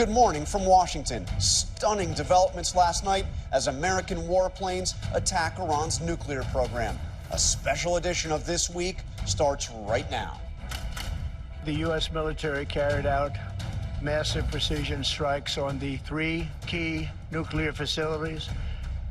Good morning from Washington. Stunning developments last night as American warplanes attack Iran's nuclear program. A special edition of This Week starts right now. The U.S. military carried out massive precision strikes on the 3 key nuclear facilities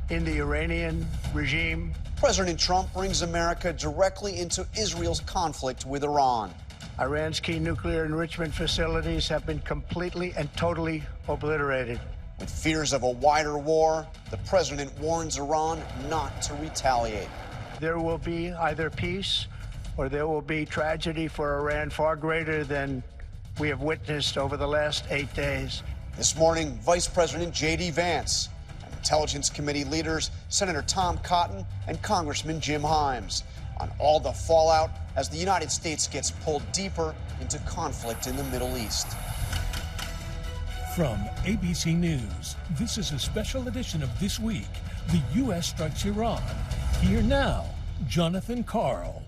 in the Iranian regime. President Trump brings America directly into Israel's conflict with Iran. Iran's key nuclear enrichment facilities have been completely and totally obliterated. With fears of a wider war, the president warns Iran not to retaliate. There will be either peace or there will be tragedy for Iran far greater than we have witnessed over the last 8 days. This morning, Vice President JD Vance and Intelligence Committee leaders Senator Tom Cotton and Congressman Jim Himes on all the fallout as the United States gets pulled deeper into conflict in the Middle East. From ABC News, this is a special edition of This Week. The U.S. strikes Iran. Here now, Jonathan Karl.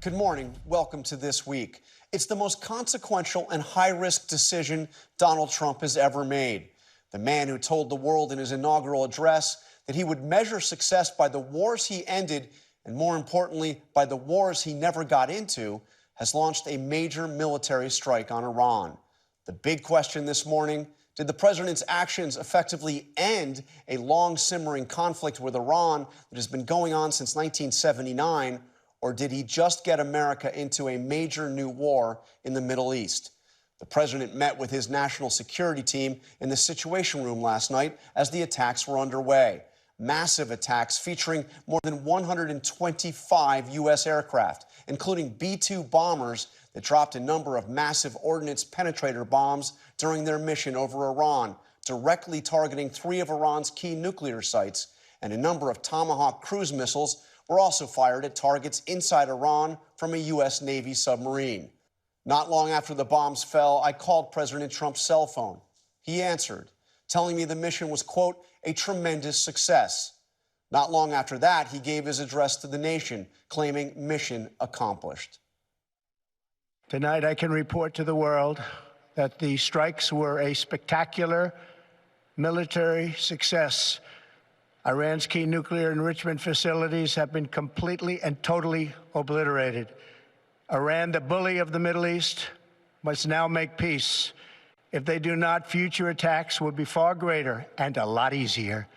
Good morning. Welcome to This Week. It's the most consequential and high-risk decision Donald Trump has ever made. The man who told the world in his inaugural address that he would measure success by the wars he ended and, more importantly, by the wars he never got into, has launched a major military strike on Iran. The big question this morning: did the president's actions effectively end a long-simmering conflict with Iran that has been going on since 1979, or did he just get America into a major new war in the Middle East? The president met with his national security team in the Situation Room last night as the attacks were underway. Massive attacks featuring more than 125 U.S. aircraft, including B-2 bombers that dropped a number of massive ordnance penetrator bombs during their mission over Iran, directly targeting 3 of Iran's key nuclear sites, and a number of Tomahawk cruise missiles were also fired at targets inside Iran from a U.S. Navy submarine. Not long after the bombs fell, I called President Trump's cell phone. He answered, telling me the mission was, quote, a tremendous success. Not long after that, he gave his address to the nation, claiming mission accomplished. Tonight, I can report to the world that the strikes were a spectacular military success. Iran's key nuclear enrichment facilities have been completely and totally obliterated. Iran, the bully of the Middle East, must now make peace. If they do not, future attacks will be far greater and a lot easier.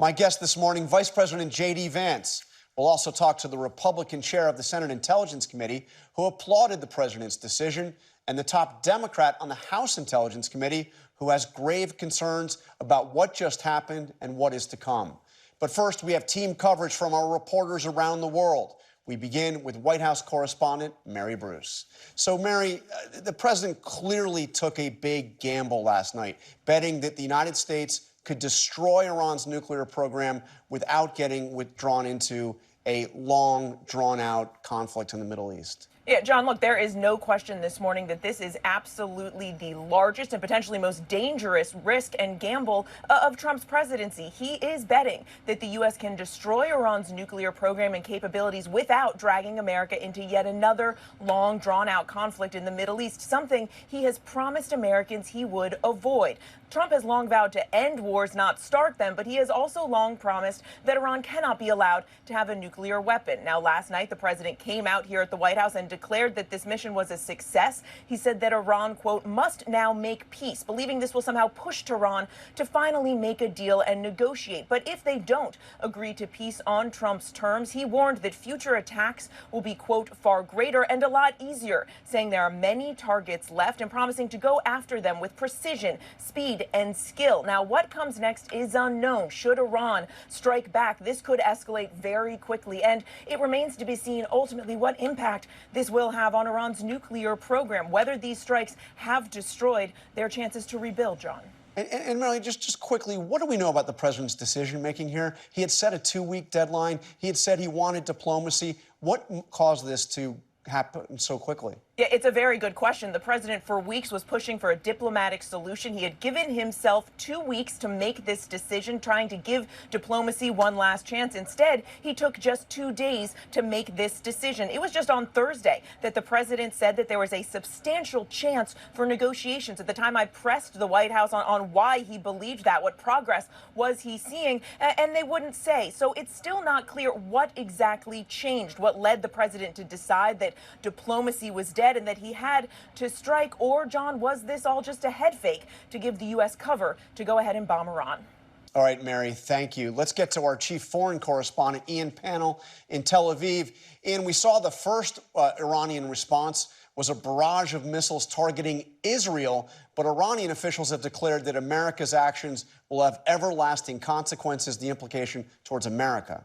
My guest this morning, Vice President JD Vance. We'll also talk to the Republican chair of the Senate Intelligence Committee, who applauded the president's decision, and the top Democrat on the House Intelligence Committee, who has grave concerns about what just happened and what is to come. But first, we have team coverage from our reporters around the world. We begin with White House correspondent Mary Bruce. So, Mary, the president clearly took a big gamble last night, betting that the United States could destroy Iran's nuclear program without getting withdrawn into a long, drawn-out conflict in the Middle East. Yeah, John, look, there is no question this morning that this is absolutely the largest and potentially most dangerous risk and gamble of Trump's presidency. He is betting that the U.S. can destroy Iran's nuclear program and capabilities without dragging America into yet another long, drawn-out conflict in the Middle East, something he has promised Americans he would avoid. Trump has long vowed to end wars, not start them, but he has also long promised that Iran cannot be allowed to have a nuclear weapon. Now, last night, the president came out here at the White House and declared that this mission was a success. He said that Iran, quote, must now make peace, believing this will somehow push Tehran to finally make a deal and negotiate. But if they don't agree to peace on Trump's terms, he warned that future attacks will be, quote, far greater and a lot easier, saying there are many targets left and promising to go after them with precision, speed, and skill. Now, what comes next is unknown. Should Iran strike back, this could escalate very quickly, and it remains to be seen ultimately what impact this will have on Iran's nuclear program, whether these strikes have destroyed their chances to rebuild, John. And Marilyn, just quickly, what do we know about the president's decision-making here? He had set a 2-week deadline. He had said he wanted diplomacy. What caused this to happen so quickly? Yeah, it's a very good question. The president for weeks was pushing for a diplomatic solution. He had given himself 2 weeks to make this decision, trying to give diplomacy one last chance. Instead, he took just 2 days to make this decision. It was just on Thursday that the president said that there was a substantial chance for negotiations. At the time, I pressed the White House on why he believed that, what progress was he seeing, and they wouldn't say. So it's still not clear what exactly changed, what led the president to decide that diplomacy was dead and that he had to strike, or, John, was this all just a head fake to give the U.S. cover to go ahead and bomb Iran? All right, Mary, thank you. Let's get to our chief foreign correspondent, Ian Pannell, in Tel Aviv. Ian, we saw the first Iranian response was a barrage of missiles targeting Israel, but Iranian officials have declared that America's actions will have everlasting consequences, the implication towards America.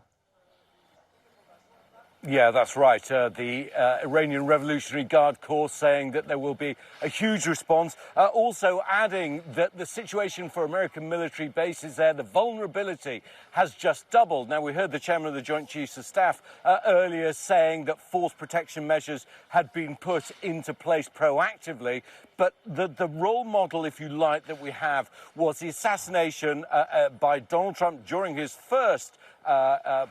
Yeah, that's right. The Iranian Revolutionary Guard Corps saying that there will be a huge response. Also adding that the situation for American military bases there, the vulnerability has just doubled. Now, we heard the chairman of the Joint Chiefs of Staff earlier saying that force protection measures had been put into place proactively. But the role model, if you like, that we have was the assassination by Donald Trump during his first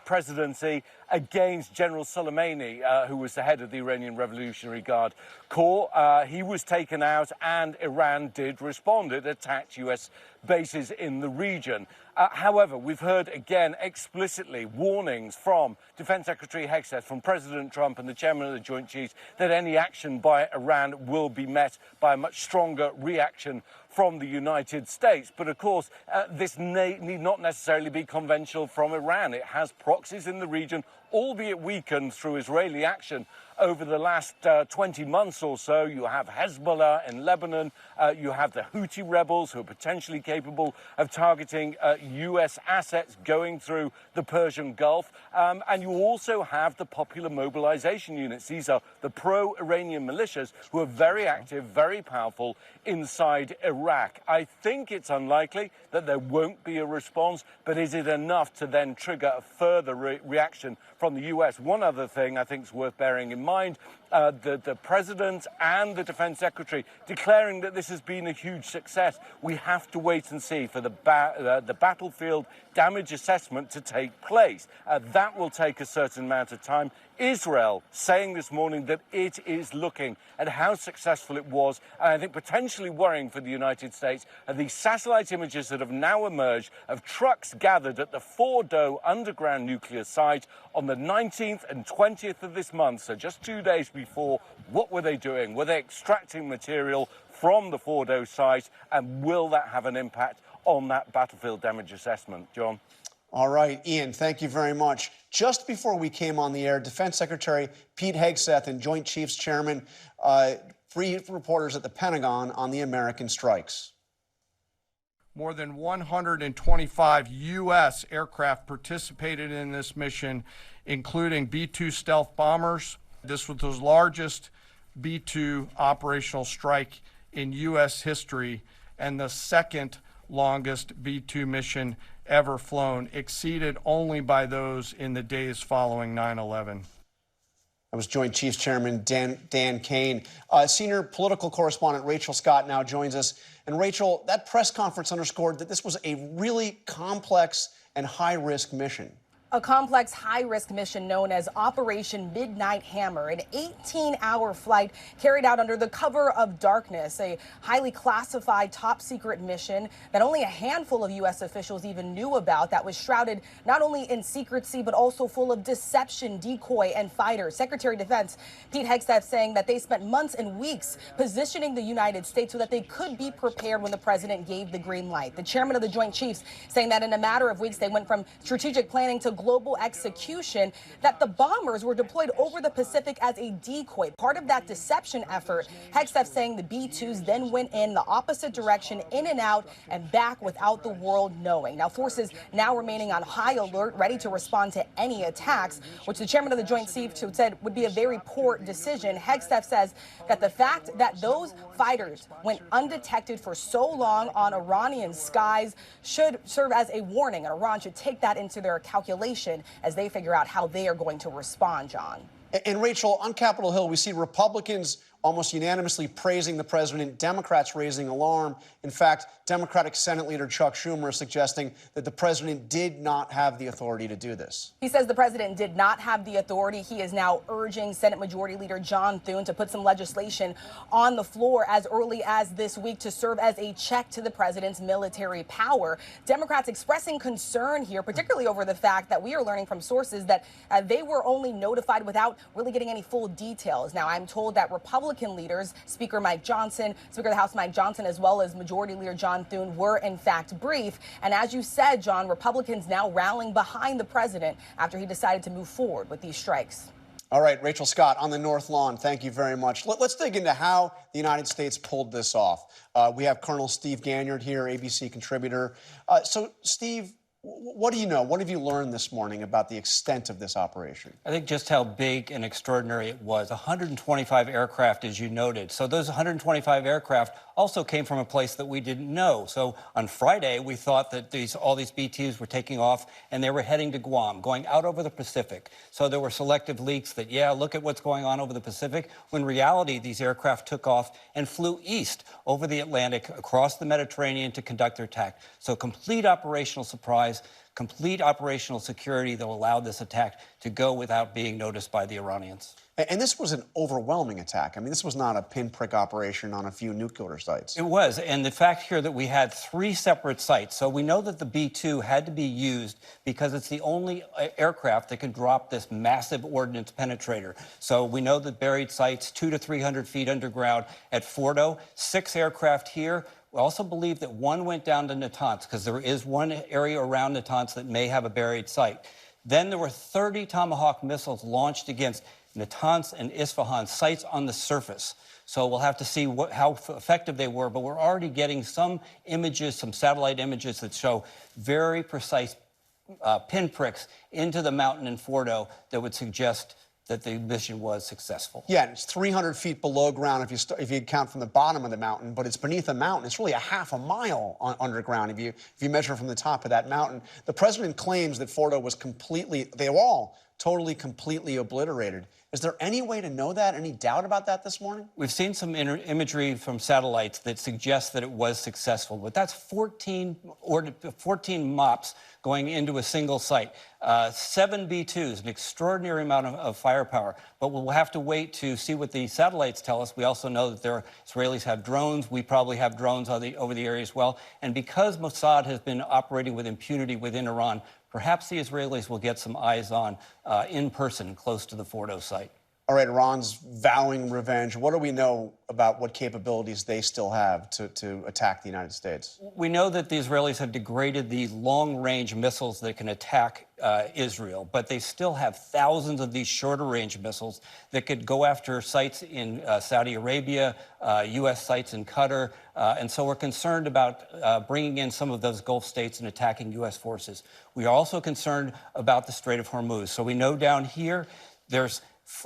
presidency against General Soleimani, who was the head of the Iranian Revolutionary Guard Corps. He was taken out and Iran did respond. It attacked U.S. bases in the region. However, we've heard again explicitly warnings from Defense Secretary Hegseth, from President Trump and the chairman of the Joint Chiefs that any action by Iran will be met by a much stronger reaction from the United States. But of course, this need not necessarily be conventional from Iran. It has proxies in the region, albeit weakened through Israeli action over the last 20 months or so. You have Hezbollah in Lebanon. You have the Houthi rebels who are potentially capable of targeting U.S. assets going through the Persian Gulf. And you also have the popular mobilization units. These are the pro-Iranian militias who are very active, very powerful inside Iraq. I think it's unlikely that there won't be a response, but is it enough to then trigger a further reaction from the U.S.? One other thing I think is worth bearing in mind, the president and the defense secretary declaring that this has been a huge success. We have to wait and see for the battlefield damage assessment to take place. That will take a certain amount of time. Israel saying this morning that it is looking at how successful it was, and I think potentially worrying for the United States, are the satellite images that have now emerged of trucks gathered at the Fordo underground nuclear site on the 19th and 20th of this month, so just 2 days before. What were they doing? Were they extracting material from the Fordo site, and will that have an impact on that battlefield damage assessment? John? All right, Ian, thank you very much. Just before we came on the air, Defense Secretary Pete Hegseth and Joint Chiefs Chairman briefed reporters at the Pentagon on the American strikes. More than 125 U.S. aircraft participated in this mission, including B-2 stealth bombers. This was the largest B-2 operational strike in U.S. history and the second longest B-2 mission ever flown, exceeded only by those in the days following 9/11. That was Joint Chiefs Chairman Dan Kane. Senior political correspondent Rachel Scott now joins us. And Rachel, that press conference underscored that this was a really complex and high-risk mission. A complex, high-risk mission known as Operation Midnight Hammer, an 18-hour flight carried out under the cover of darkness, a highly classified, top-secret mission that only a handful of U.S. officials even knew about, that was shrouded not only in secrecy but also full of deception, decoy, and fighters. Secretary of Defense Pete Hegseth saying that they spent months and weeks positioning the United States so that they could be prepared when the president gave the green light. The chairman of the Joint Chiefs saying that in a matter of weeks they went from strategic planning to global execution, that the bombers were deployed over the Pacific as a decoy. Part of that deception effort, Hegseth saying the B-2s then went in the opposite direction, in and out and back without the world knowing. Now, forces now remaining on high alert, ready to respond to any attacks, which the chairman of the Joint Chiefs said would be a very poor decision. Hegseth says that the fact that those fighters went undetected for so long on Iranian skies should serve as a warning, and Iran should take that into their calculation as they figure out how they are going to respond, John. And Rachel, on Capitol Hill, we see Republicans almost unanimously praising the president, Democrats raising alarm. In fact, Democratic Senate Leader Chuck Schumer is suggesting that the president did not have the authority to do this. He says the president did not have the authority. He is now urging Senate Majority Leader John Thune to put some legislation on the floor as early as this week to serve as a check to the president's military power. Democrats expressing concern here, particularly over the fact that we are learning from sources that they were only notified without really getting any full details. Now, I'm told that Republican leaders, Speaker Mike Johnson, Speaker of the House Mike Johnson, as well as Majority Leader John Thune, were in fact brief. And as you said, John, Republicans now rallying behind the president after he decided to move forward with these strikes. All right, Rachel Scott on the North Lawn, thank you very much. Let's dig into how the United States pulled this off. We have Colonel Steve Ganyard here, ABC contributor. So, Steve, what do you know? What have you learned this morning about the extent of this operation? I think just how big and extraordinary it was. 125 aircraft, as you noted. So those 125 aircraft also came from a place that we didn't know. So on Friday, we thought that all these B-2s were taking off and they were heading to Guam, going out over the Pacific. So there were selective leaks that, yeah, look at what's going on over the Pacific. When in reality, these aircraft took off and flew east over the Atlantic, across the Mediterranean to conduct their attack. So complete operational surprise, complete operational security that allowed this attack to go without being noticed by the Iranians. And this was an overwhelming attack. I mean, this was not a pinprick operation on a few nuclear sites. It was. And the fact here that we had 3 separate sites. So we know that the B-2 had to be used because it's the only aircraft that can drop this massive ordnance penetrator. So we know that buried sites 200 to 300 feet underground at Fordo, 6 aircraft here. We also believe that 1 went down to Natanz because there is one area around Natanz that may have a buried site. Then there were 30 Tomahawk missiles launched against Natanz and Isfahan, sites on the surface. So we'll have to see how effective they were, but we're already getting some images, some satellite images that show very precise pinpricks into the mountain in Fordo that would suggest that the mission was successful. Yeah, it's 300 feet below ground if you count from the bottom of the mountain, but it's beneath a mountain. It's really a half a mile underground if you measure from the top of that mountain. The president claims that Fordo was they were all totally, completely obliterated. Is there any way to know that? Any doubt about that this morning? We've seen some imagery from satellites that suggests that it was successful, but that's 14 MOPS going into a single site. 7 B-2s, an extraordinary amount of firepower. But we'll have to wait to see what the satellites tell us. We also know that the Israelis have drones. We probably have drones over the area as well. And because Mossad has been operating with impunity within Iran, perhaps the Israelis will get some eyes on in person close to the Fordo site. All right, Iran's vowing revenge. What do we know about what capabilities they still have to attack the United States? We know that the Israelis have degraded the long-range missiles that can attack Israel, but they still have thousands of these shorter-range missiles that could go after sites in Saudi Arabia, U.S. sites in Qatar, and so we're concerned about bringing in some of those Gulf states and attacking U.S. forces. We are also concerned about the Strait of Hormuz. So we know down here there's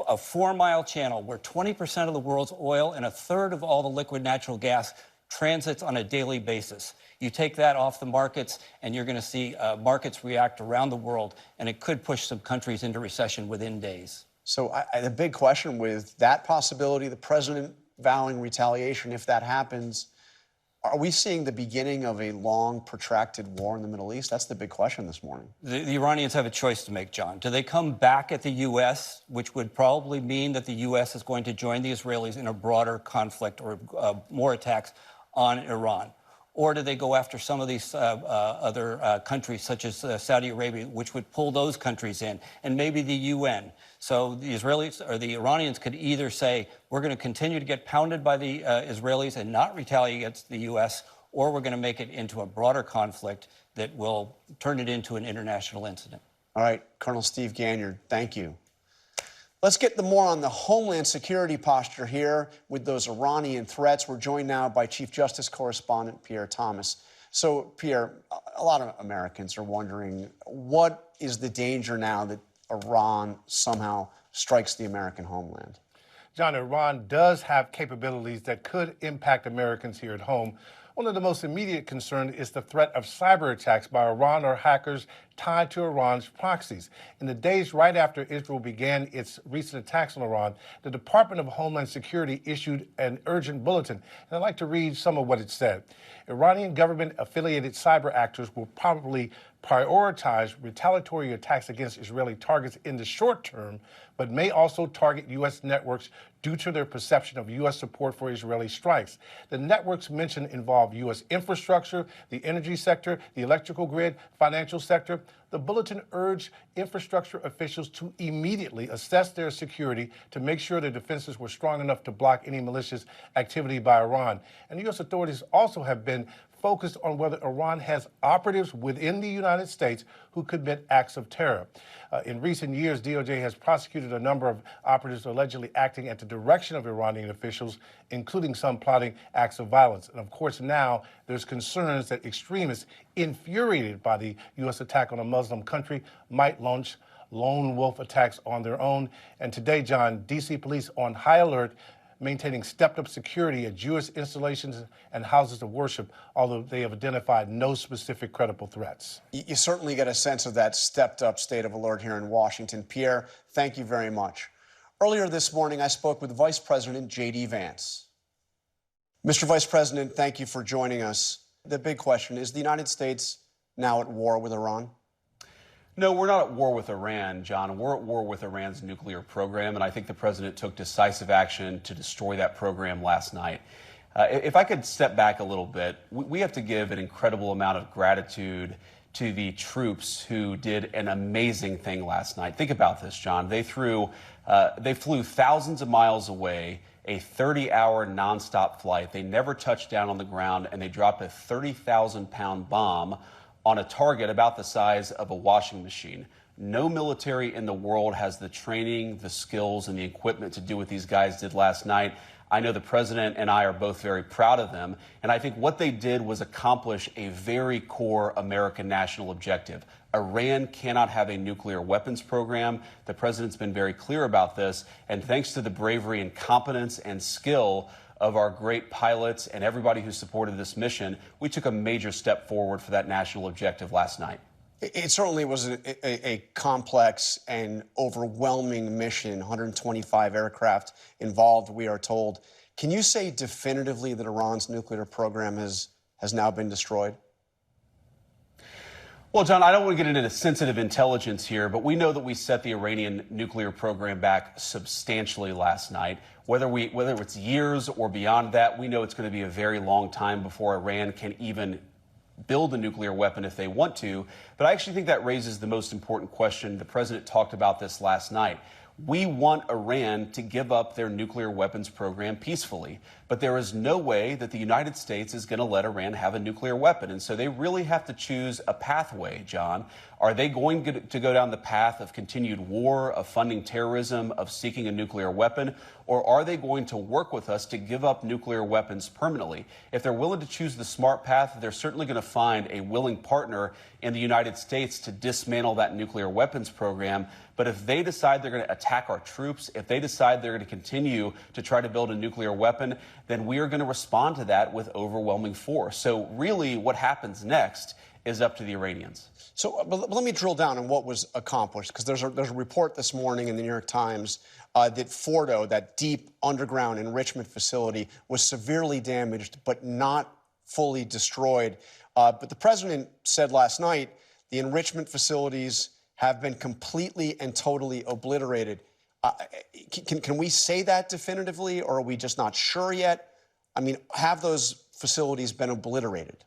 a 4-mile channel where 20% of the world's oil and 1/3 of all the liquid natural gas transits on a daily basis. You take that off the markets, and you're going to see markets react around the world, and it could push some countries into recession within days. So the big question with that possibility, the president vowing retaliation, if that happens, are we seeing the beginning of a long, protracted war in the Middle East? That's the big question this morning. The Iranians have a choice to make, John. Do they come back at the U.S., which would probably mean that the U.S. is going to join the Israelis in a broader conflict or more attacks on Iran? Or do they go after some of these other countries, such as Saudi Arabia, which would pull those countries in, and maybe the UN? So the Israelis or the Iranians could either say, we're going to continue to get pounded by the Israelis and not retaliate against the U.S., or we're going to make it into a broader conflict that will turn it into an international incident. All right, Colonel Steve Ganyard, thank you. Let's get more on the Homeland Security posture here with those Iranian threats. We're joined now by Chief Justice correspondent Pierre Thomas. So, Pierre, a lot of Americans are wondering, what is the danger now that Iran somehow strikes the American homeland? John, Iran does have capabilities that could impact Americans here at home. One of the most immediate concerns is the threat of cyber attacks by Iran or hackers tied to Iran's proxies. In the days right after Israel began its recent attacks on Iran, the Department of Homeland Security issued an urgent bulletin, and I'd like to read some of what it said. Iranian government-affiliated cyber actors will probably prioritize retaliatory attacks against Israeli targets in the short term, but may also target U.S. networks due to their perception of U.S. support for Israeli strikes. The networks mentioned involve U.S. infrastructure, the energy sector, the electrical grid, financial sector. The bulletin urged infrastructure officials to immediately assess their security to make sure their defenses were strong enough to block any malicious activity by Iran. And U.S. authorities also have been focused on whether Iran has operatives within the United States who commit acts of terror. In recent years, DOJ has prosecuted a number of operatives allegedly acting at the direction of Iranian officials, including some plotting acts of violence. And of course, now there's concerns that extremists infuriated by the U.S. attack on a Muslim country might launch lone wolf attacks on their own. And today, John, D.C. police on high alert, maintaining stepped-up security at Jewish installations and houses of worship, although they have identified no specific credible threats. You certainly get a sense of that stepped-up state of alert here in Washington. Pierre, thank you very much. Earlier this morning, I spoke with Vice President JD Vance. Mr. Vice President, thank you for joining us. The big question, is the United States now at war with Iran? No, we're not at war with Iran, John. We're at war with Iran's nuclear program, and I think the president took decisive action to destroy that program last night. If I could step back a little bit, we have to give an incredible amount of gratitude to the troops who did an amazing thing last night. Think about this, John. They flew thousands of miles away, a 30-hour nonstop flight. They never touched down on the ground, and they dropped a 30,000-pound bomb on a target about the size of a washing machine. No military in the world has the training, the skills, and the equipment to do what these guys did last night. I know the president and I are both very proud of them, and I think what they did was accomplish a very core American national objective. Iran cannot have a nuclear weapons program. The president's been very clear about this, and thanks to the bravery and competence and skill of our great pilots and everybody who supported this mission, we took a major step forward for that national objective last night. It certainly was a complex and overwhelming mission, 125 aircraft involved, we are told. Can you say definitively that Iran's nuclear program has now been destroyed? Well, John, I don't want to get into the sensitive intelligence here, but we know that we set the Iranian nuclear program back substantially last night. Whether it's years or beyond that, we know it's going to be a very long time before Iran can even build a nuclear weapon if they want to. But I actually think that raises the most important question. The president talked about this last night. We want Iran to give up their nuclear weapons program peacefully, but there is no way that the United States is going to let Iran have a nuclear weapon. And so they really have to choose a pathway, John. Are they going to go down the path of continued war, of funding terrorism, of seeking a nuclear weapon, or are they going to work with us to give up nuclear weapons permanently? If they're willing to choose the smart path, they're certainly going to find a willing partner in the United States to dismantle that nuclear weapons program. But if they decide they're going to attack our troops, if they decide they're going to continue to try to build a nuclear weapon, then we are going to respond to that with overwhelming force. So really what happens next is up to the Iranians. So but let me drill down on what was accomplished, because there's a report this morning in the New York Times that Fordo, that deep underground enrichment facility, was severely damaged but not fully destroyed. But the president said last night the enrichment facilities have been completely and totally obliterated. Can we say that definitively, or are we just not sure yet? I mean, have those facilities been obliterated?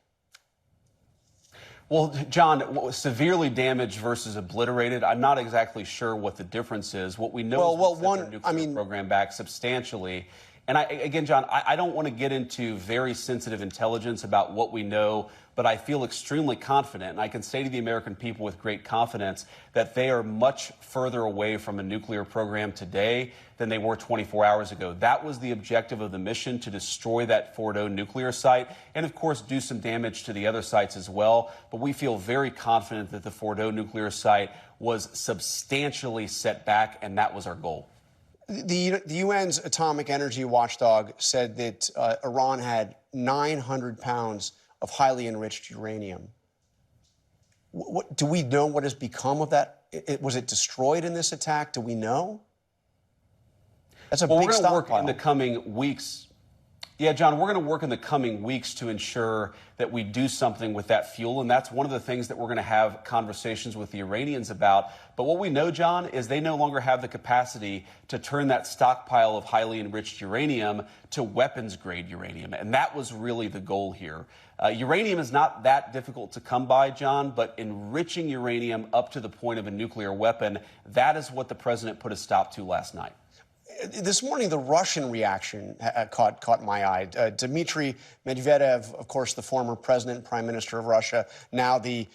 Well, John, severely damaged versus obliterated, I'm not exactly sure what the difference is. What we know is that the nuclear program back substantially. And again, John, I don't want to get into very sensitive intelligence about what we know, but I feel extremely confident, and I can say to the American people with great confidence that they are much further away from a nuclear program today than they were 24 hours ago. That was the objective of the mission, to destroy that Fordo nuclear site and, of course, do some damage to the other sites as well. But we feel very confident that the Fordo nuclear site was substantially set back, and that was our goal. The UN's atomic energy watchdog said that Iran had 900 pounds of highly enriched uranium. Do we know what has become of that? Was it destroyed in this attack? Do we know? That's a big stockpile. We're going to work in the coming weeks. Yeah, John, we're going to work in the coming weeks to ensure that we do something with that fuel. And that's one of the things that we're going to have conversations with the Iranians about. But what we know, John, is they no longer have the capacity to turn that stockpile of highly enriched uranium to weapons-grade uranium. And that was really the goal here. Uranium is not that difficult to come by, John, but enriching uranium up to the point of a nuclear weapon, that is what the president put a stop to last night. This morning, the Russian reaction caught my eye. Dmitry Medvedev, of course, the former president and prime minister of Russia, now the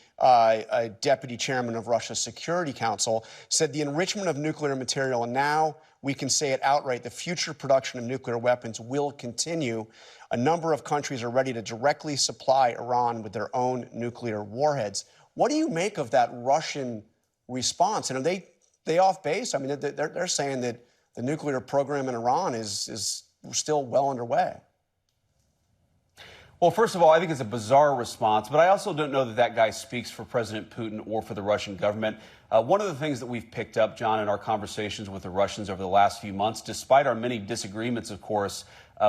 deputy chairman of Russia's Security Council, said the enrichment of nuclear material, and now we can say it outright, the future production of nuclear weapons will continue. A number of countries are ready to directly supply Iran with their own nuclear warheads. What do you make of that Russian response? And are they off base? I mean, they're saying that the nuclear program in Iran is still well underway. Well, first of all, I think it's a bizarre response, but I also don't know that that guy speaks for President Putin or for the Russian government. One of the things that we've picked up, John, in our conversations with the Russians over the last few months, despite our many disagreements, of course,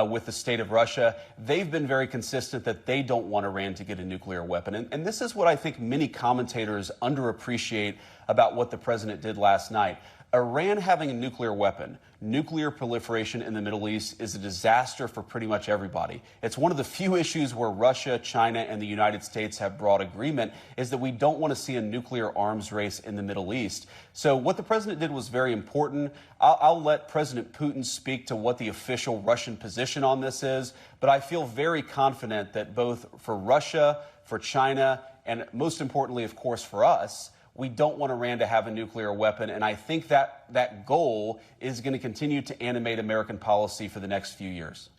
with the state of Russia, they've been very consistent that they don't want Iran to get a nuclear weapon. And this is what I think many commentators underappreciate about what the president did last night. Iran having a nuclear weapon, nuclear proliferation in the Middle East is a disaster for pretty much everybody. It's one of the few issues where Russia, China, and the United States have broad agreement is that we don't want to see a nuclear arms race in the Middle East. So what the president did was very important. I'll let President Putin speak to what the official Russian position on this is, but I feel very confident that both for Russia, for China, and most importantly, of course, for us, we don't want Iran to have a nuclear weapon, and I think that goal is going to continue to animate American policy for the next few years.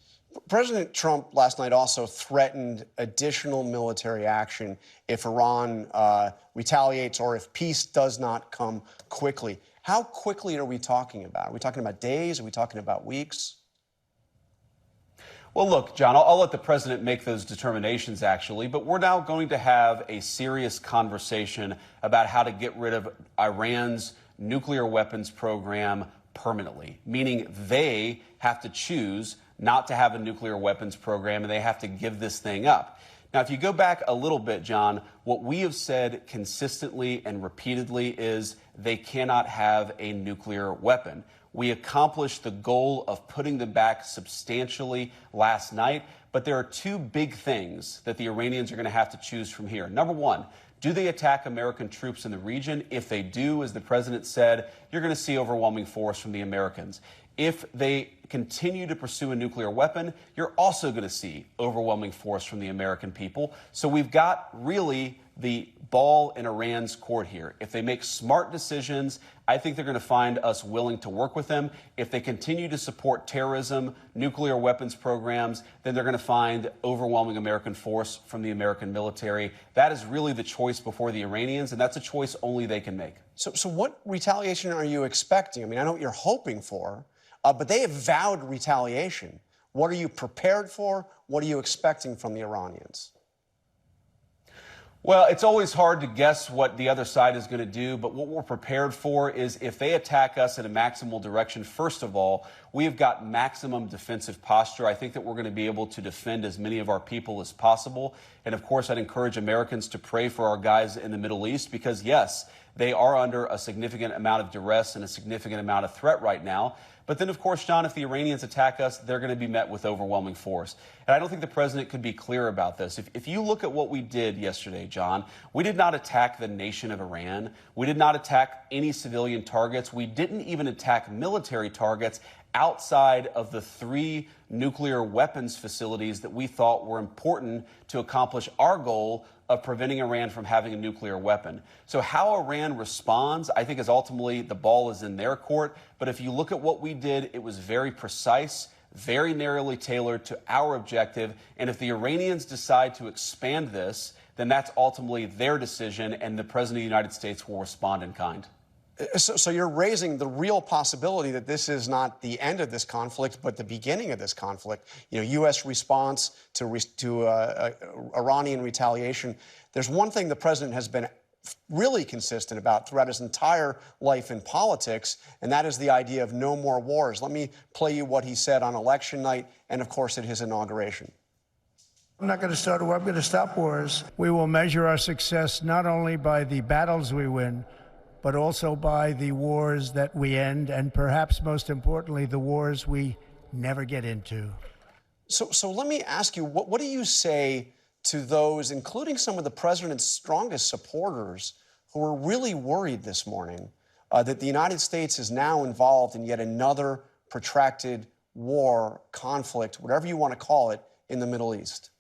President Trump last night also threatened additional military action if Iran retaliates or if peace does not come quickly. How quickly are we talking about? Are we talking about days? Are we talking about weeks? Well, look, John, I'll let the president make those determinations, actually, but we're now going to have a serious conversation about how to get rid of Iran's nuclear weapons program permanently, meaning they have to choose not to have a nuclear weapons program and they have to give this thing up. Now, if you go back a little bit, John, what we have said consistently and repeatedly is they cannot have a nuclear weapon. We accomplished the goal of putting them back substantially last night, but there are two big things that the Iranians are going to have to choose from here. Number one, do they attack American troops in the region? If they do, as the president said, you're going to see overwhelming force from the Americans. If they continue to pursue a nuclear weapon, you're also going to see overwhelming force from the American people. So we've got really the ball in Iran's court here. If they make smart decisions, I think they're going to find us willing to work with them. If they continue to support terrorism, nuclear weapons programs, then they're going to find overwhelming American force from the American military. That is really the choice before the Iranians, and that's a choice only they can make. So what retaliation are you expecting? I mean, I know what you're hoping for, but they have vowed retaliation. What are you prepared for? What are you expecting from the Iranians? Well, it's always hard to guess what the other side is going to do, but what we're prepared for is if they attack us in a maximal direction, first of all, we have got maximum defensive posture. I think that we're going to be able to defend as many of our people as possible. And of course, I'd encourage Americans to pray for our guys in the Middle East because, yes, they are under a significant amount of duress and a significant amount of threat right now. But then, of course, John, if the Iranians attack us, they're going to be met with overwhelming force. And I don't think the president could be clear about this. If you look at what we did yesterday, John, we did not attack the nation of Iran. We did not attack any civilian targets. We didn't even attack military targets outside of the 3 nuclear weapons facilities that we thought were important to accomplish our goal of preventing Iran from having a nuclear weapon. So how Iran responds, I think, is ultimately the ball is in their court. But if you look at what we did, it was very precise, very narrowly tailored to our objective. And if the Iranians decide to expand this, then that's ultimately their decision, and the President of the United States will respond in kind. So you're raising the real possibility that this is not the end of this conflict, but the beginning of this conflict. You know, U.S. response to Iranian retaliation. There's one thing the president has been really consistent about throughout his entire life in politics, and that is the idea of no more wars. Let me play you what he said on election night and, of course, at his inauguration. I'm not going to start a war. I'm going to stop wars. We will measure our success not only by the battles we win, but also by the wars that we end, and perhaps most importantly, the wars we never get into. So let me ask you, what do you say to those, including some of the president's strongest supporters, who are really worried this morning that the United States is now involved in yet another protracted war, conflict, whatever you want to call it, in the Middle East?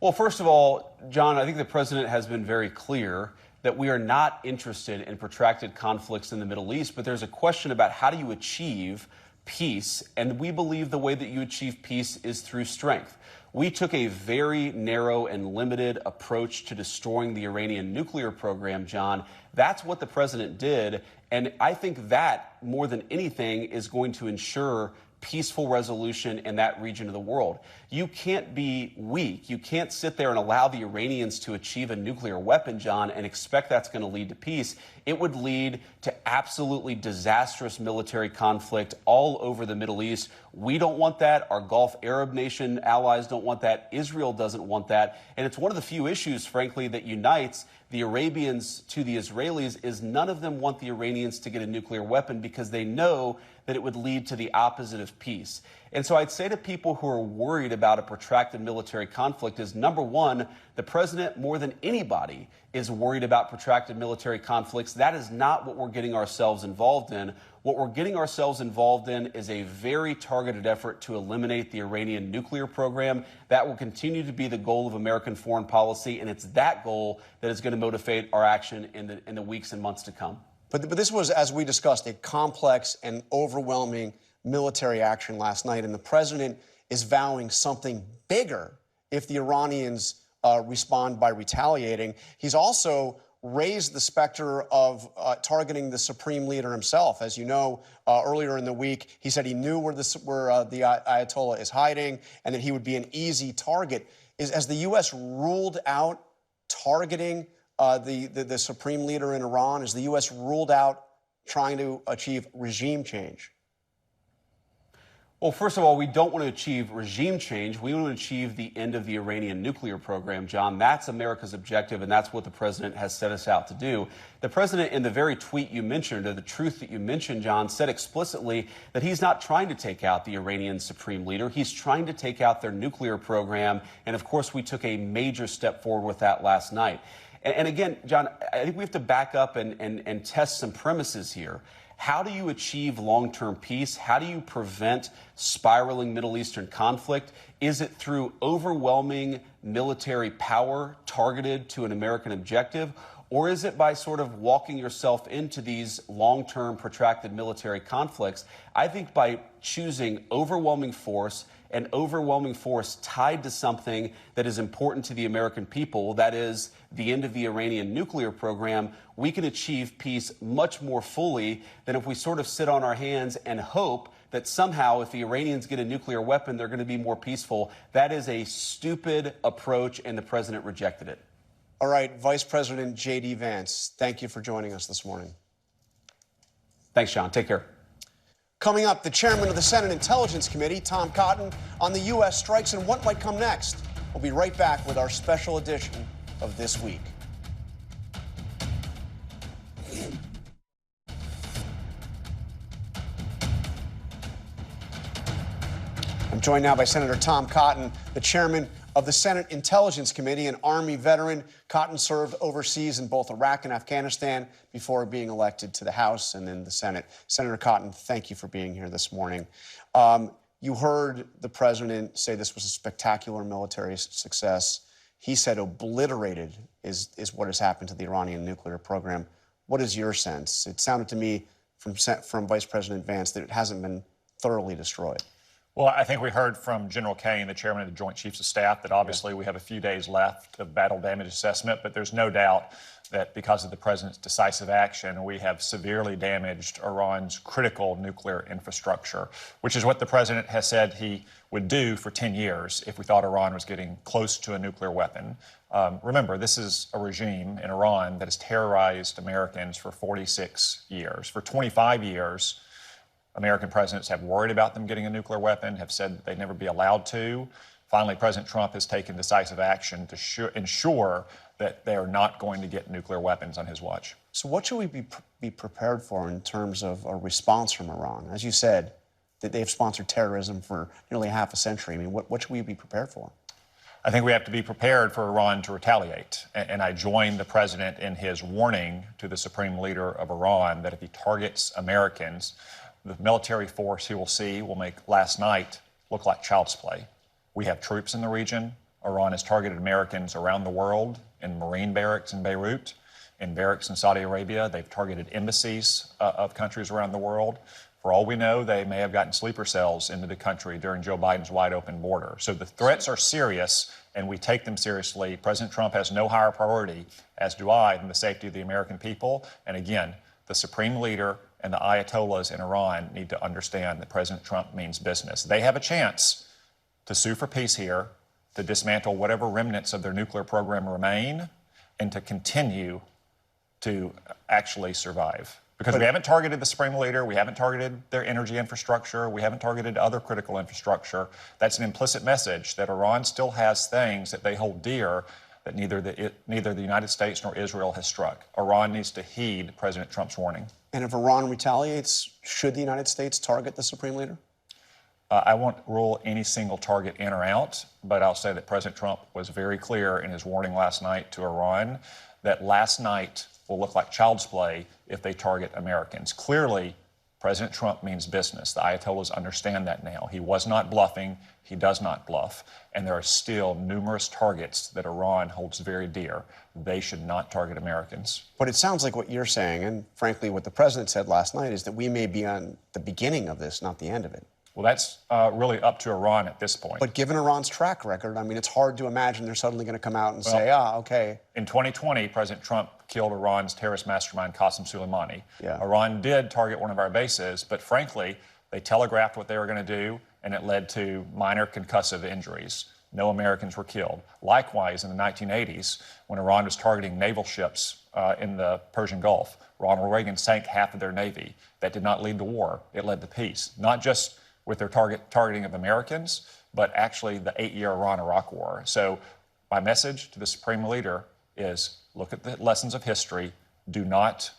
Well, first of all, John, I think the president has been very clear that we are not interested in protracted conflicts in the Middle East, but there's a question about how do you achieve peace, and we believe the way that you achieve peace is through strength. We took a very narrow and limited approach to destroying the Iranian nuclear program, John. That's what the president did, and I think that, more than anything, is going to ensure peaceful resolution in that region of the world. You can't be weak. You can't sit there and allow the Iranians to achieve a nuclear weapon, John, and expect that's going to lead to peace. It would lead to absolutely disastrous military conflict all over the Middle East. We don't want that. Our Gulf Arab nation allies don't want that. Israel doesn't want that. And it's one of the few issues, frankly, that unites the Arabians to the Israelis is none of them want the Iranians to get a nuclear weapon because they know that it would lead to the opposite of peace. And so I'd say to people who are worried about a protracted military conflict is, number one, the president, more than anybody, is worried about protracted military conflicts. That is not what we're getting ourselves involved in. What we're getting ourselves involved in is a very targeted effort to eliminate the Iranian nuclear program. That will continue to be the goal of American foreign policy, and it's that goal that is going to motivate our action in the weeks and months to come. But this was, as we discussed, a complex and overwhelming military action last night, and the president is vowing something bigger if the Iranians respond by retaliating. He's also raised the specter of targeting the supreme leader himself. As you know, earlier in the week, he said he knew where the Ayatollah is hiding and that he would be an easy target. Has the U.S. ruled out targeting the supreme leader in Iran? Has the U.S. ruled out trying to achieve regime change? Well, first of all, we don't want to achieve regime change. We want to achieve the end of the Iranian nuclear program, John. That's America's objective, and that's what the president has set us out to do. The president, in the very tweet you mentioned, or the truth that you mentioned, John, said explicitly that he's not trying to take out the Iranian supreme leader. He's trying to take out their nuclear program. And, of course, we took a major step forward with that last night. And again, John, I think we have to back up and test some premises here. How do you achieve long-term peace? How do you prevent spiraling Middle Eastern conflict? Is it through overwhelming military power targeted to an American objective? Or is it by sort of walking yourself into these long-term protracted military conflicts? I think by choosing overwhelming force, and overwhelming force tied to something that is important to the American people, that is the end of the Iranian nuclear program, we can achieve peace much more fully than if we sort of sit on our hands and hope that somehow if the Iranians get a nuclear weapon, they're going to be more peaceful. That is a stupid approach, and the president rejected it. All right, Vice President JD Vance, thank you for joining us this morning. Thanks, John. Take care. Coming up, the chairman of the Senate Intelligence Committee, Tom Cotton, on the U.S. strikes and what might come next. We'll be right back with our special edition of This Week. I'm joined now by Senator Tom Cotton, the chairman of the Senate Intelligence Committee, an Army veteran. Cotton served overseas in both Iraq and Afghanistan before being elected to the House and then the Senate. Senator Cotton, thank you for being here this morning. You heard the president say this was a spectacular military success. He said obliterated is what has happened to the Iranian nuclear program. What is your sense? It sounded to me from Vice President Vance that it hasn't been thoroughly destroyed. Well, I think we heard from General Kane, the chairman of the Joint Chiefs of Staff, that obviously we have a few days left of battle damage assessment, but there's no doubt that because of the president's decisive action, we have severely damaged Iran's critical nuclear infrastructure, which is what the president has said he would do for 10 years if we thought Iran was getting close to a nuclear weapon. Remember, this is a regime in Iran that has terrorized Americans for 46 years. For 25 years, American presidents have worried about them getting a nuclear weapon, have said that they'd never be allowed to. Finally, President Trump has taken decisive action to ensure that they are not going to get nuclear weapons on his watch. So what should we be prepared for in terms of a response from Iran? As you said, that they've sponsored terrorism for nearly half a century. I mean, what should we be prepared for? I think we have to be prepared for Iran to retaliate. And I join the president in his warning to the supreme leader of Iran that if he targets Americans, the military force he will see will make last night look like child's play. We have troops in the region. Iran has targeted Americans around the world in Marine barracks in Beirut, in barracks in Saudi Arabia. They've targeted embassies of countries around the world. For all we know, they may have gotten sleeper cells into the country during Joe Biden's wide open border. So the threats are serious, and we take them seriously. President Trump has no higher priority, as do I, than the safety of the American people. And again, the supreme leader and the Ayatollahs in Iran need to understand that President Trump means business. They have a chance to sue for peace here, to dismantle whatever remnants of their nuclear program remain, and to continue to actually survive. Because we haven't targeted the supreme leader, we haven't targeted their energy infrastructure, we haven't targeted other critical infrastructure. That's an implicit message that Iran still has things that they hold dear that neither the United States nor Israel has struck. Iran needs to heed President Trump's warning. And if Iran retaliates, should the United States target the supreme leader? I won't rule any single target in or out, but I'll say that President Trump was very clear in his warning last night to Iran that last night will look like child's play if they target Americans. Clearly, President Trump means business. The Ayatollahs understand that now. He was not bluffing. He does not bluff. And there are still numerous targets that Iran holds very dear. They should not target Americans. But it sounds like what you're saying, and frankly what the president said last night, is that we may be on the beginning of this, not the end of it. Well, that's really up to Iran at this point. But given Iran's track record, I mean, it's hard to imagine they're suddenly going to come out and say, okay. In 2020, President Trump killed Iran's terrorist mastermind, Qasem Soleimani. Yeah. Iran did target one of our bases, but frankly, they telegraphed what they were going to do, and it led to minor concussive injuries. No Americans were killed. Likewise, in the 1980s, when Iran was targeting naval ships in the Persian Gulf, Ronald Reagan sank half of their navy. That did not lead to war. It led to peace. Not just with their targeting of Americans, but actually the 8-year Iran-Iraq war. So my message to the supreme leader is look at the lessons of history. Do not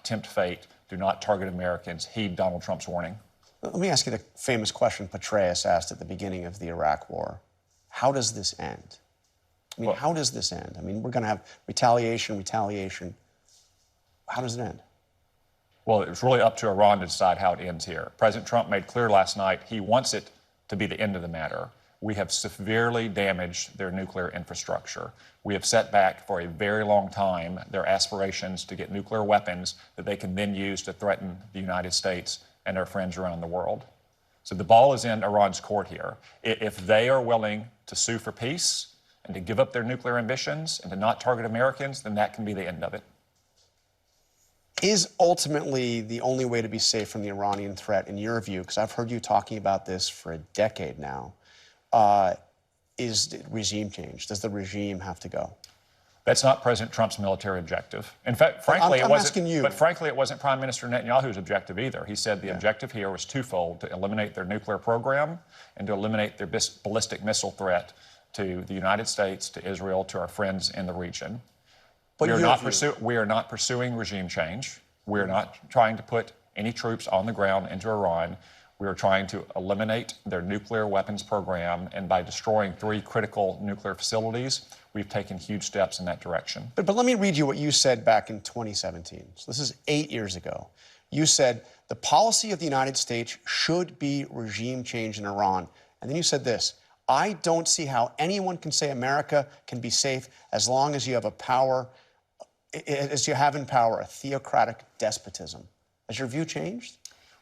tempt fate. Do not target Americans. Heed Donald Trump's warning. Let me ask you the famous question Petraeus asked at the beginning of the Iraq war. How does this end? I mean, how does this end? I mean, we're going to have retaliation. How does it end? Well, it's really up to Iran to decide how it ends here. President Trump made clear last night he wants it to be the end of the matter. We have severely damaged their nuclear infrastructure. We have set back for a very long time their aspirations to get nuclear weapons that they can then use to threaten the United States and our friends around the world. So the ball is in Iran's court here. If they are willing to sue for peace and to give up their nuclear ambitions and to not target Americans, then that can be the end of it. Is ultimately the only way to be safe from the Iranian threat, in your view, because I've heard you talking about this for a decade now, is regime change? Does the regime have to go? That's not President Trump's military objective. In fact, frankly, I'm asking you. But frankly, it wasn't Prime Minister Netanyahu's objective either. He said the objective here was twofold: to eliminate their nuclear program and to eliminate their ballistic missile threat to the United States, to Israel, to our friends in the region. But we are not pursuing regime change. We are not trying to put any troops on the ground into Iran. We are trying to eliminate their nuclear weapons program, and by destroying 3 critical nuclear facilities, we've taken huge steps in that direction. But let me read you what you said back in 2017. So this is 8 years ago. You said, the policy of the United States should be regime change in Iran. And then you said this: I don't see how anyone can say America can be safe as long as you have in power a theocratic despotism. Has your view changed?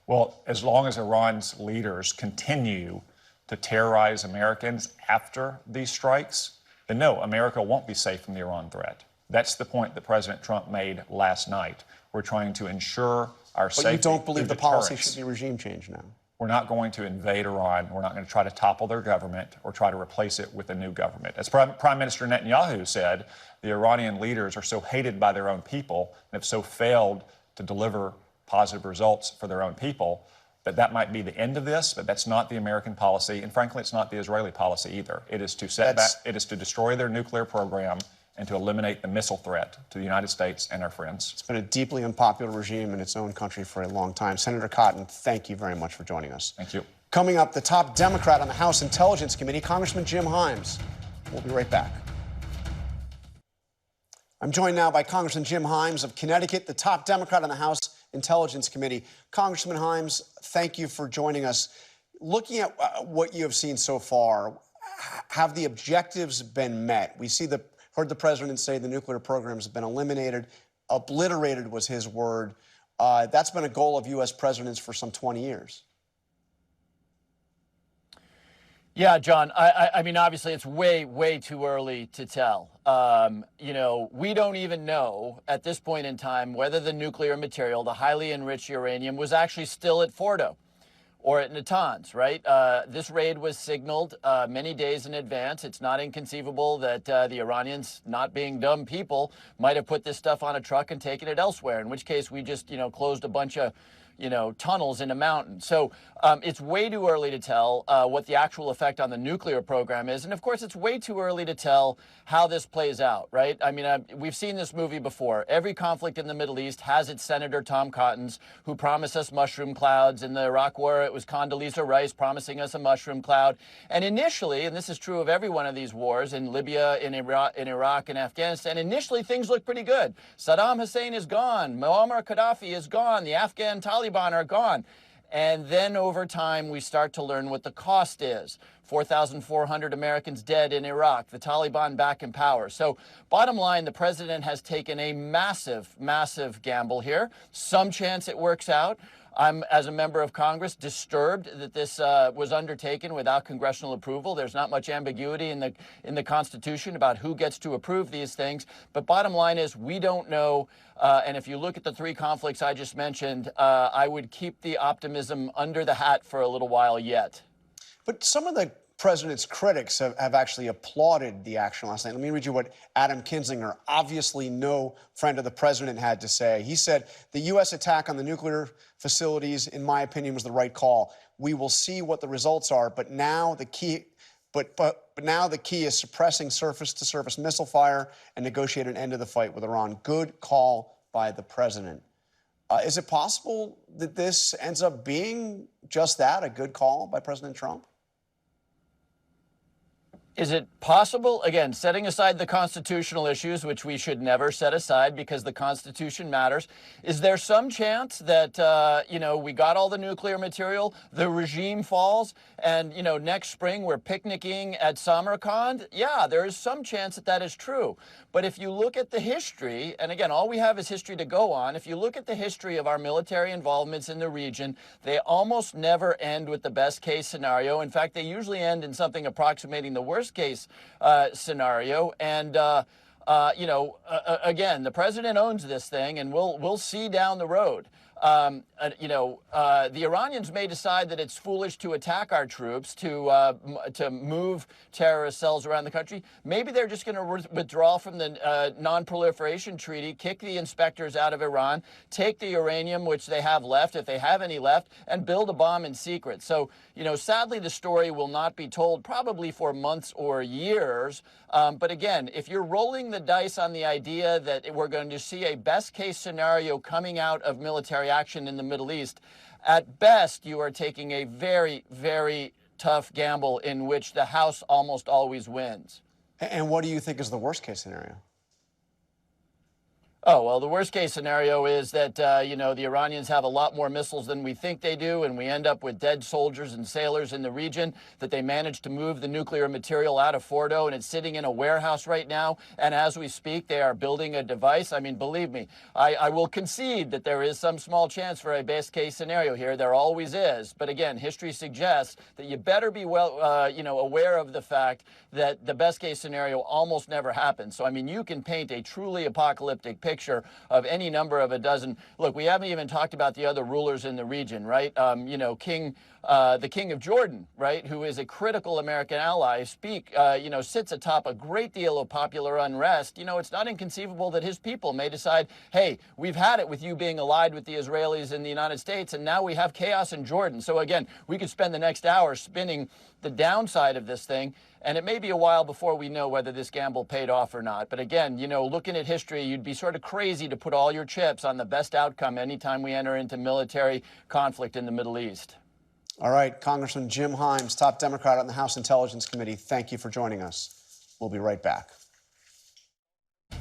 Well, as long as Iran's leaders continue to terrorize Americans after these strikes, then no, America won't be safe from the Iran threat. That's the point that President Trump made last night. We're trying to ensure our safety. But you don't believe the deterrence. policy should be regime change now? We're not going to invade Iran. We're not going to try to topple their government or try to replace it with a new government. As Prime Minister Netanyahu said, the Iranian leaders are so hated by their own people and have so failed to deliver positive results for their own people that might be the end of this, but that's not the American policy. And frankly, it's not the Israeli policy either. It is to it is to destroy their nuclear program and to eliminate the missile threat to the United States and our friends. It's been a deeply unpopular regime in its own country for a long time. Senator Cotton, thank you very much for joining us. Thank you. Coming up, the top Democrat on the House Intelligence Committee, Congressman Jim Himes. We'll be right back. I'm joined now by Congressman Jim Himes of Connecticut, the top Democrat on the House Intelligence Committee. Congressman Himes, thank you for joining us. Looking at what you have seen so far, have the objectives been met? We heard the president say the nuclear program has been eliminated. Obliterated was his word. That's been a goal of U.S. presidents for some 20 years. Yeah, John, I mean, obviously, it's way too early to tell. You know, we don't even know at this point in time whether the nuclear material, the highly enriched uranium, was actually still at Fordo or at Natanz, right? This raid was signaled many days in advance. It's not inconceivable that the Iranians, not being dumb people, might have put this stuff on a truck and taken it elsewhere, in which case we just, closed a bunch of tunnels in a mountain. So it's way too early to tell what the actual effect on the nuclear program is. And of course, it's way too early to tell how this plays out, right? I mean, we've seen this movie before. Every conflict in the Middle East has its Senator Tom Cottons who promised us mushroom clouds. In the Iraq War, it was Condoleezza Rice promising us a mushroom cloud. And initially, and this is true of every one of these wars, in Libya, in Iraq, and Afghanistan, initially things look pretty good. Saddam Hussein is gone. Muammar Gaddafi is gone. The Afghan Taliban are gone. And then over time, we start to learn what the cost is. 4,400 Americans dead in Iraq, the Taliban back in power. So bottom line, the president has taken a massive gamble here. Some chance it works out. I'm, as a member of Congress, disturbed that this was undertaken without congressional approval. There's not much ambiguity in the Constitution about who gets to approve these things. But bottom line is, we don't know. And if you look at the three conflicts I just mentioned, I would keep the optimism under the hat for a little while yet. But some of the president's critics have actually applauded the action last night. Let me read you what Adam Kinzinger, obviously no friend of the president, had to say. He said, the U.S. attack on the nuclear facilities, in my opinion, was the right call. We will see what the results are, but now the key now the key is suppressing surface-to-surface missile fire and negotiate an end to the fight with Iran. Good call by the president. Is it possible that this ends up being just that, a good call by President Trump? Is it possible, again, setting aside the constitutional issues, which we should never set aside because the Constitution matters, is there some chance that, we got all the nuclear material, the regime falls, and, next spring we're picnicking at Samarkand? Yeah, there is some chance that that is true. But if you look at the history, and again, all we have is history to go on, if you look at the history of our military involvements in the region, they almost never end with the best case scenario. In fact, they usually end in something approximating the worst case scenario. And, again, the president owns this thing, and we'll see down the road. The Iranians may decide that it's foolish to attack our troops, to move terrorist cells around the country. Maybe they're just going to withdraw from the non-proliferation treaty, kick the inspectors out of Iran, take the uranium, which they have left, if they have any left, and build a bomb in secret. So, sadly, the story will not be told probably for months or years. But again, if you're rolling the dice on the idea that we're going to see a best-case scenario coming out of military action in the Middle East, at best, you are taking a very, very tough gamble in which the House almost always wins. And what do you think is the worst-case scenario? Oh, well, the worst case scenario is that, the Iranians have a lot more missiles than we think they do, and we end up with dead soldiers and sailors in the region, that they managed to move the nuclear material out of Fordo, and it's sitting in a warehouse right now. And as we speak, they are building a device. I mean, believe me, I will concede that there is some small chance for a best case scenario here. There always is. But again, history suggests that you better be aware of the fact that the best case scenario almost never happens. So, I mean, you can paint a truly apocalyptic picture of any number of a dozen. Look, we haven't even talked about the other rulers in the region, right? The King of Jordan, right, who is a critical American ally, sits atop a great deal of popular unrest. It's not inconceivable that his people may decide, hey, we've had it with you being allied with the Israelis in the United States, and now we have chaos in Jordan. So again, we could spend the next hour spinning the downside of this thing, and it may be a while before we know whether this gamble paid off or not. But again, looking at history, you'd be sort of crazy to put all your chips on the best outcome anytime we enter into military conflict in the Middle East. All right, Congressman Jim Himes, top Democrat on the House Intelligence Committee, thank you for joining us. We'll be right back. To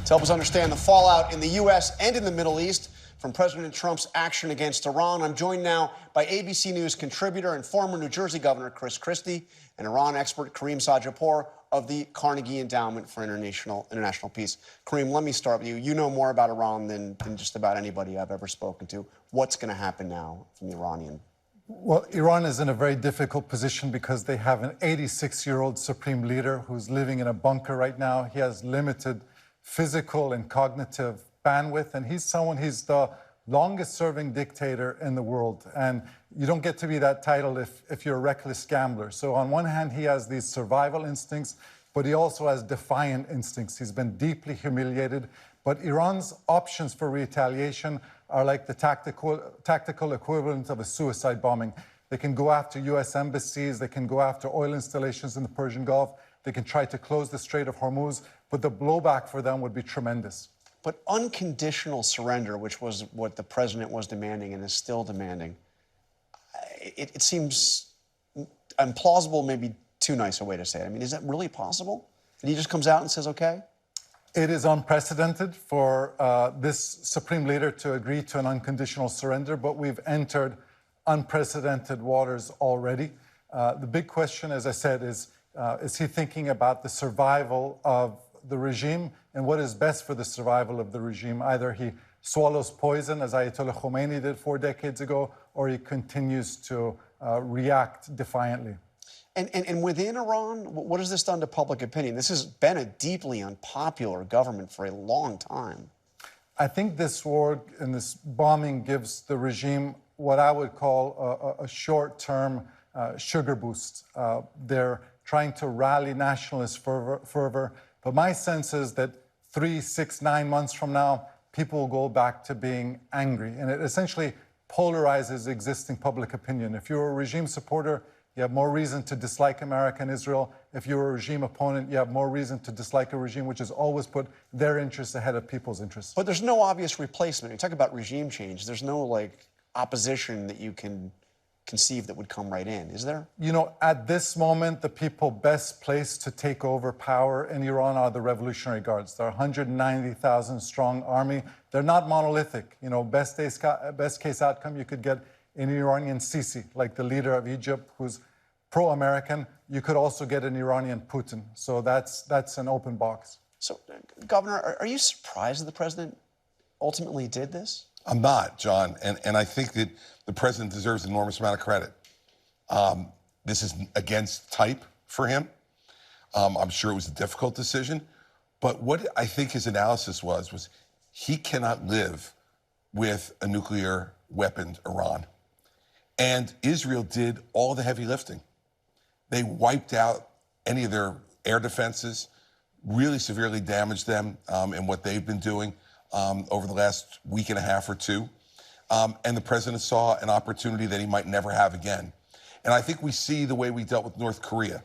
help us understand the fallout in the U.S. and in the Middle East from President Trump's action against Iran, I'm joined now by ABC News contributor and former New Jersey Governor Chris Christie and Iran expert Karim Sadjadpour of the Carnegie Endowment for International Peace. Karim, let me start with you. You know more about Iran than just about anybody I've ever spoken to. What's going to happen now from the Iranian? Well, Iran is in a very difficult position because they have an 86-year-old supreme leader who's living in a bunker right now. He has limited physical and cognitive bandwidth, and he's the longest-serving dictator in the world. And you don't get to be that title if you're a reckless gambler. So on one hand, he has these survival instincts, but he also has defiant instincts. He's been deeply humiliated. But Iran's options for retaliation are like the tactical equivalent of a suicide bombing. They can go after U.S. embassies. They can go after oil installations in the Persian Gulf. They can try to close the Strait of Hormuz. But the blowback for them would be tremendous. But unconditional surrender, which was what the president was demanding and is still demanding, it seems implausible, maybe too nice a way to say it. I mean, is that really possible? And he just comes out and says, okay? It is unprecedented for this supreme leader to agree to an unconditional surrender, but we've entered unprecedented waters already. The big question, as I said, is he thinking about the survival of the regime and what is best for the survival of the regime? Either he swallows poison, as Ayatollah Khomeini did 4 decades ago, or he continues to react defiantly. And within Iran, what has this done to public opinion? This has been a deeply unpopular government for a long time. I think this war and this bombing gives the regime what I would call a short-term sugar boost. They're trying to rally nationalist fervor. But my sense is that 3, 6, 9 months from now, people will go back to being angry. And it essentially polarizes existing public opinion. If you're a regime supporter, you have more reason to dislike America and Israel. If you're a regime opponent, you have more reason to dislike a regime which has always put their interests ahead of people's interests. But there's no obvious replacement. You talk about regime change. There's no, opposition that you can conceive that would come right in, is there? At this moment, the people best placed to take over power in Iran are the Revolutionary Guards. They're a 190,000 strong army. They're not monolithic. Best case outcome, you could get an Iranian Sisi, like the leader of Egypt, who's pro-American. You could also get an Iranian Putin. So that's an open box. So, Governor, are you surprised that the president ultimately did this? I'm not, John, and I think that the president deserves an enormous amount of credit. This is against type for him. I'm sure it was a difficult decision, but what I think his analysis was he cannot live with a nuclear weaponed Iran. And Israel did all the heavy lifting. They wiped out any of their air defenses, really severely damaged them in what they've been doing over the last week and a half or two. And the president saw an opportunity that he might never have again. And I think we see the way we dealt with North Korea,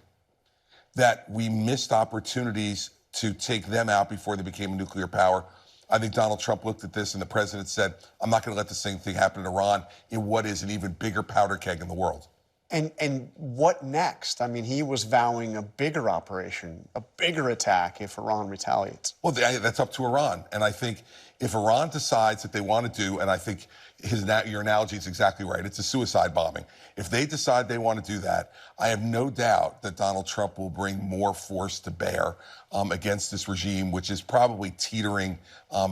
that we missed opportunities to take them out before they became a nuclear power. I think Donald Trump looked at this and the president said, I'm not going to let the same thing happen in Iran in what is an even bigger powder keg in the world. And what next? I mean, he was vowing a bigger operation, a bigger attack if Iran retaliates. Well, that's up to Iran. And I think if Iran decides that they want to do, and I think your analogy is exactly right, it's a suicide bombing. If they decide they want to do that, I have no doubt that Donald Trump will bring more force to bear against this regime, which is probably teetering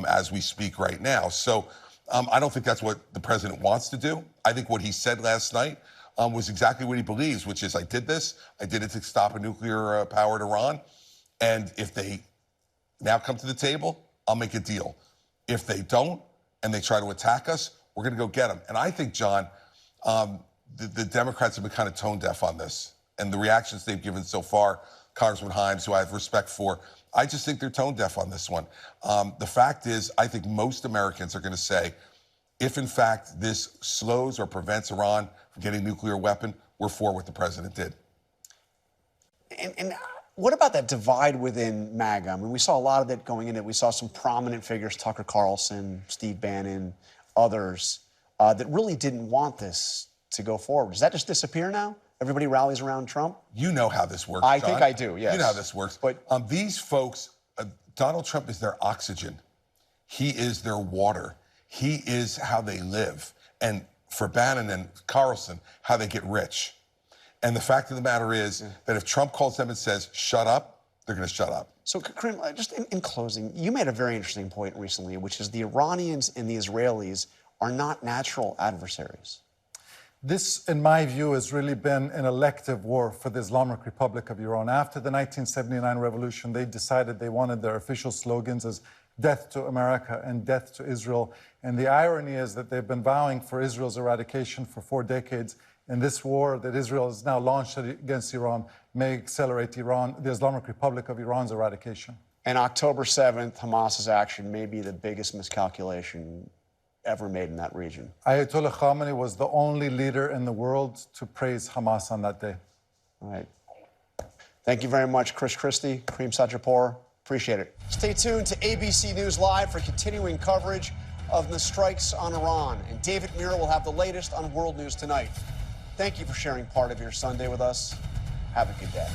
as we speak right now. So I don't think that's what the president wants to do. I think what he said last night was exactly what he believes, which is I did it to stop a nuclear-powered Iran, and if they now come to the table, I'll make a deal. If they don't, and they try to attack us, we're going to go get them. And I think, John, the Democrats have been kind of tone deaf on this, and the reactions they've given so far, Congressman Himes, who I have respect for, I just think they're tone deaf on this one. The fact is, I think most Americans are going to say, if in fact this slows or prevents Iran from getting a nuclear weapon, we're for what the president did. And what about that divide within MAGA? I mean, we saw a lot of it going in it. We saw some prominent figures, Tucker Carlson, Steve Bannon, others, that really didn't want this to go forward. Does that just disappear now? Everybody rallies around Trump? You know how this works, I John. think I do, yes. You know how this works. But these folks, Donald Trump is their oxygen. He is their water. He is how they live. And for Bannon and Carlson, how they get rich. And the fact of the matter is that if Trump calls them and says, shut up, they're going to shut up. So, Karim, just in closing, you made a very interesting point recently, which is the Iranians and the Israelis are not natural adversaries. This, in my view, has really been an elective war for the Islamic Republic of Iran. After the 1979 revolution, they decided they wanted their official slogans as death to America and death to Israel. And the irony is that they've been vowing for Israel's eradication for 4 decades. And this war that Israel has now launched against Iran may accelerate the Islamic Republic of Iran's eradication. And October 7th, Hamas's action may be the biggest miscalculation ever made in that region. Ayatollah Khamenei was the only leader in the world to praise Hamas on that day. All right. Thank you very much, Christie, Karim Sadjadpour. Appreciate it. Stay tuned to ABC News Live for continuing coverage of the strikes on Iran. And David Muir will have the latest on World News Tonight. Thank you for sharing part of your Sunday with us. Have a good day.